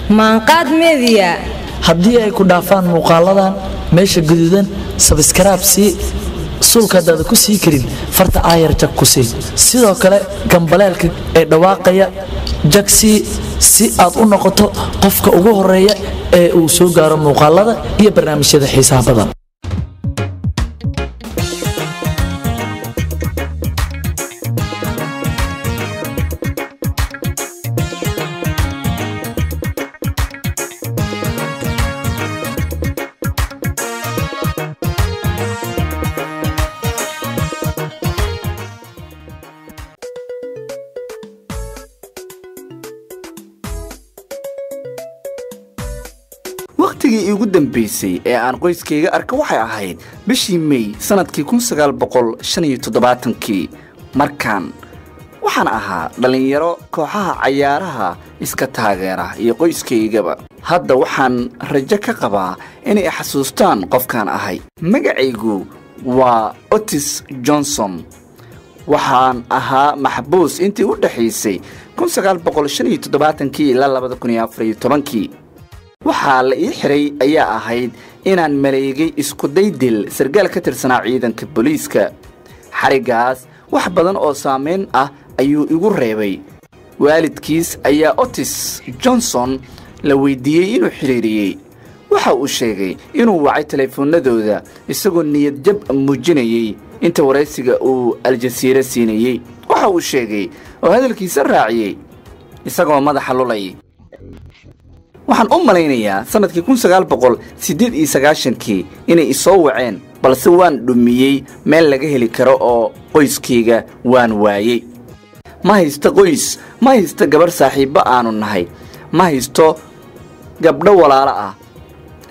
maanqaad media haddii ay ku dhaafaan muuqaaladan meesha guduudan subscribe si sulkadaada ku sii karin farta aayar jag ku sii sidoo kale gambaleelka ee dhawaaqaya jagsi si aad u noqoto qofka ugu horeeya ee uu soo gaaro muuqaalada iyo barnaamijyada xiisaha badan waqtigii ugu dambeysay ee aan qoyskayga arka waxay ahayd bishii May sanadkii 1975 markaan waxaan ahaa dhalinyaro kooxaha ciyaaraha iska taageera iyo qoyskaygaba hadda waxaan rajo ka qabaa inay xasuustaan qofkaan ahay magacaygu waa Otis Johnson waxaan ahaa maxbuus intii u dhaxaysay 1975 ilaa 2014 waxaa la ii xiray ayaa ahayd inaan maleegay isku daydil sargaal ka tirsanaa ciidanka booliiska xarigaas wax badan oo saameyn ah ayuu igu reebay waalidkiis ayaa Otis Johnson la weydiiyay inuu xiriiriyay waxa uu sheegay inuu wacay telefoonadooda isagoo niyad jab muujinayay inta wareysiga uu Al-Jazeera siinayay waxa uu sheegay oo hadalkiisa raaciyay isagoo madaxa lulay waxaan u malaynayaa sanadkii 1998 inay isoo waceen balse waan dhumiyay meel laga heli karo oo qoyskayga waan waayay ma haysto qoys ma haysto gabar saaxiibo aanu nahay ma haysto gabdho walaalo ah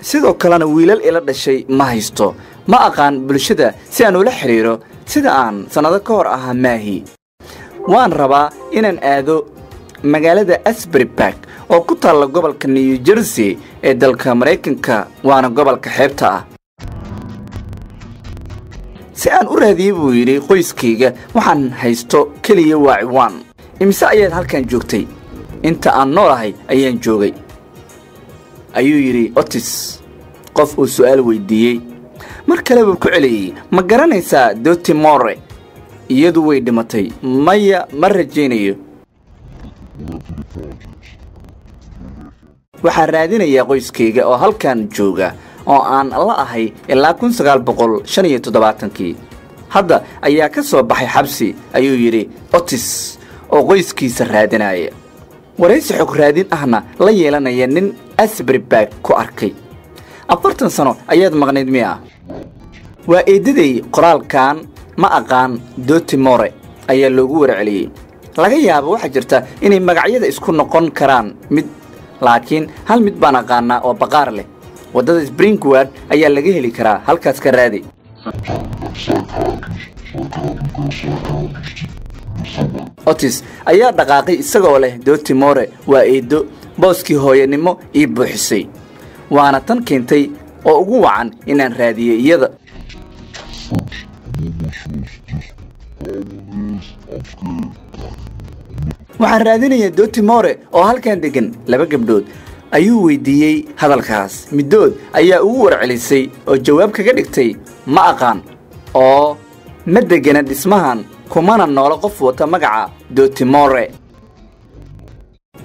sidoo kalena wiilal ila dhashay ma haysto ma aqaan bulshada si aan ula xiriiro sida aan sanado ka hor ahaa maahi waan rabaa inaan aado magaalada Asbury Park oo ku taalla gobolka New Jersey ee dalka Mareykanka waana gobolka xeebta ah si aan u raadiyay buu yiri qoyskayga waxaan haysto kaliya waaciwaan imisa ayaad halkan joogtay inta aan noolahay ayaan joogay ayuu yiri Otis qof uu su'aal weydiiyay mar kale buu ku celiyay ma garanaysaa Doonto More iyadu way dhimatay maya ma rajaynayo waxaan raadinayaa qoyskayga oo halkan jooga oo aan la ahay ilaa 1975 hadda ayaa ka soo baxay xabsi ayuu yiri Otis oo qoyskiisa raadinaya wareysi xog raadin ahna la yeelanaya nin Asbury Park ku arkay 40 sano ayaad maqnayd miya waa eedaday qoraalkan ma aqaan Doonto More ayaa loogu warceliyay laga yaabo waxa jirta inay magacyada isku noqon karaan mid laakiin hal mid baan aqaanaa oo baqaar leh wadada Springwood ayaa laga heli karaa halkaas ka raadi Otis ayaa dhaqaaqay isagoo leh Doonto More waa eedo booskii hooyanimo ii buuxisay waana tan keentay oo ugu wacan inaan raadiyo iyada waxaan raadinayaa Doonto More oo halkan degan laba gabdhood ayuu weydiiyay hadalkaas midood ayaa ugu warcelisay oo jawaab kaga dhigtay ma aqaan oo ma degana dhismahan kumana noola qof wata magaca Doonto More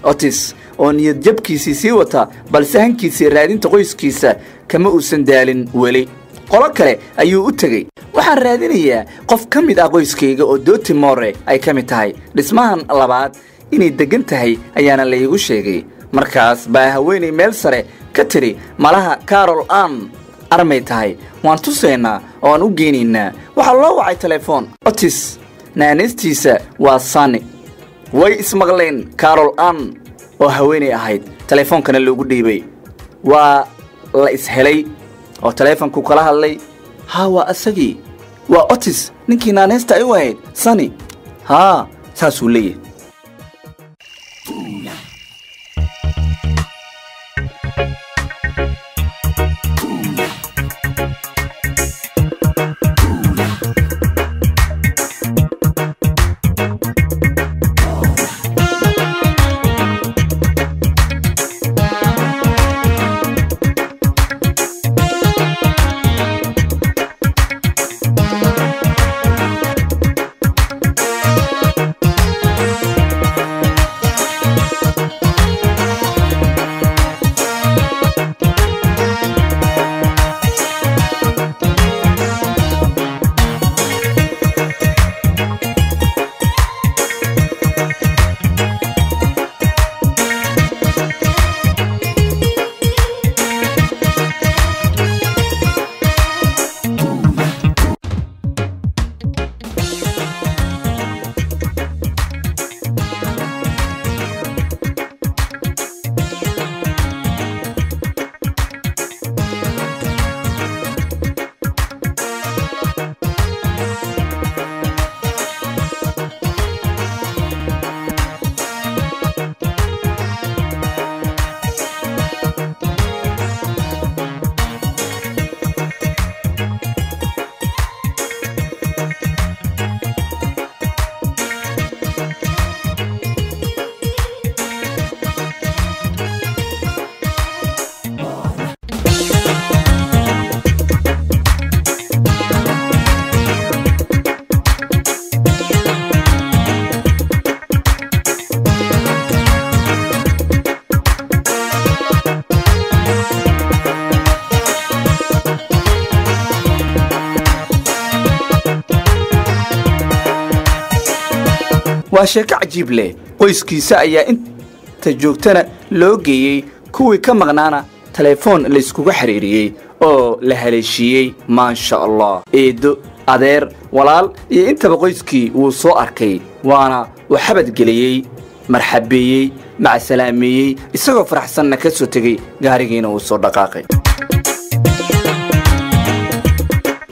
Otis oo niyad jabkiisii sii wata balse hankiisii raadinta qoyskiisa kama uusan daalin weli qolo kale ayuu u tagay waxaan raadinayaa qof ka mid ah qoyskayga oo Doonto More ay ka mid tahay dhismahan labaad inay degan tahay ayaana la igu sheegay markaas baa haweeney meel sare ka tiri malaha Carol Ann armay tahay waan tusaynaa oo aan u geenaynaa waxa loo wacay telefoon Otis naanistiisa waa Sano way ismaqleen Carol Ann oo haweeney ahayd telefoonkana loogu dhiibay waa la ishelay oo telefoonku kala hadlay waa asagii waa Otis ninkii naanista ay wahayd Sano saasuu leeyahay waa sheeko cajiib leh qoyskiisa ayaa inta joogtana loo geeyey kuwii ka maqnaana telefoon la iskugu xiriiriyey oo la haleeshiiyey maasha allah eedo adeer walaal iyo intaba qoyskii wuu soo arkay waana uu xabadgeliyey marxabeeyey macasalaameeyey isagoo faraxsanna ka soo tegey gaarigiina uu soo dhaqaaqay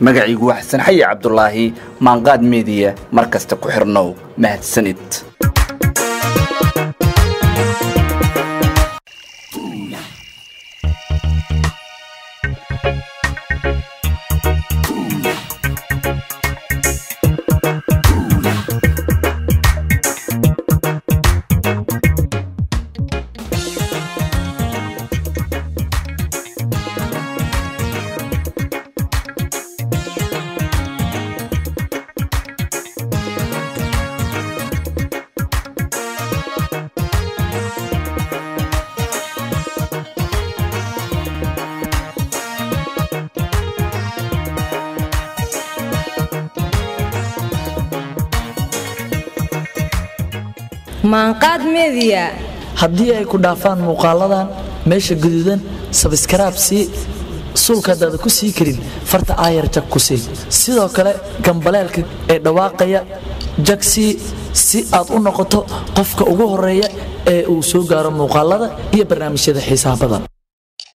magaciigu waa xasan xayi cabdulaahi maanqaad meediya mar kasta ku xirnow mahadsanid maanqaad media haddii ay ku dhaafaan muuqaaladan meesha guduudan sabskaraab si sulkadaada ku sii karin farta aayar jag ku sii sidoo kale gambaleelka ee dhawaaqaya jagsi si aad u noqoto qofka ugu horeeya ee uu soo gaaro muuqaalada iyo barnaamijyada xiisaha badan